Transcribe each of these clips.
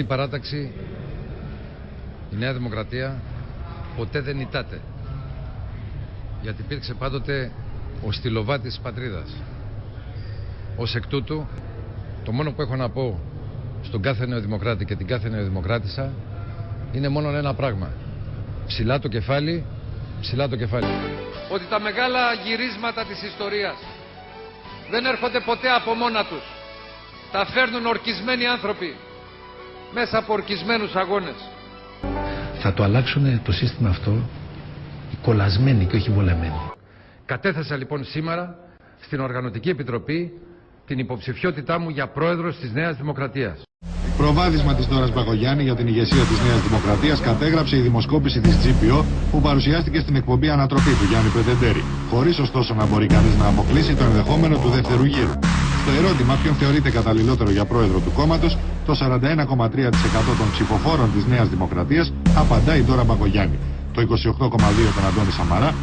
Παράταξη, η Νέα Δημοκρατία, ποτέ δεν ητάται. Γιατί υπήρξε πάντοτε ο στυλοβάτης της πατρίδας. Ως εκ τούτου, το μόνο που έχω να πω στον κάθε νεοδημοκράτη και την κάθε νεοδημοκράτησα είναι μόνο ένα πράγμα. Ψηλά το κεφάλι, ψηλά το κεφάλι. Ότι τα μεγάλα γυρίσματα της ιστορίας δεν έρχονται ποτέ από μόνα τους. Τα φέρνουν ορκισμένοι άνθρωποι μέσα από ορκισμένους αγώνες. Θα το αλλάξουν το σύστημα αυτό οι κολλασμένοι και όχι οι βολεμένοι. Κατέθεσα λοιπόν σήμερα στην Οργανωτική Επιτροπή την υποψηφιότητά μου για πρόεδρος της Νέας Δημοκρατίας. Προβάδισμα της Ντόρας Μπακογιάννη για την ηγεσία της Νέας Δημοκρατίας κατέγραψε η δημοσκόπηση της GPO που παρουσιάστηκε στην εκπομπή Ανατροπή του Γιάννη Πρετεντέρη, χωρίς ωστόσο να μπορεί κανείς να αποκλείσει το ενδεχόμενο του δεύτερου γύρου. Στο ερώτημα ποιον θεωρείται καταλληλότερο για πρόεδρο του κόμματος, το 41,3% των ψηφοφόρων της Νέας Δημοκρατίας απαντά η Ντόρα Μπακογιάννη, το 28,2% τον Αντώνη Σαμαρά.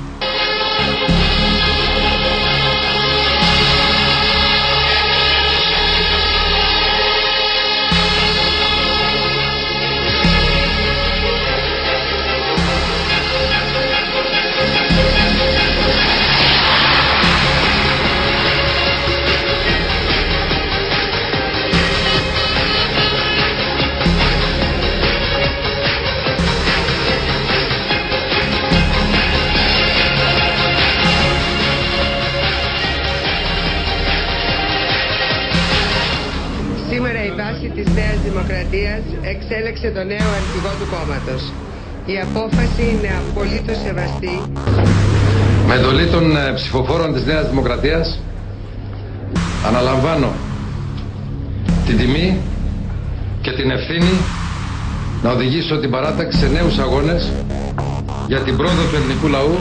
Σήμερα η βάση της Νέας Δημοκρατίας εξέλεξε το νέο αρχηγό του κόμματος. Η απόφαση είναι απολύτως σεβαστή. Με εντολή των ψηφοφόρων της Νέας Δημοκρατίας αναλαμβάνω την τιμή και την ευθύνη να οδηγήσω την παράταξη σε νέους αγώνες για την πρόοδο του ελληνικού λαού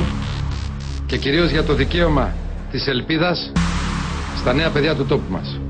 και κυρίως για το δικαίωμα της ελπίδας στα νέα παιδιά του τόπου μας.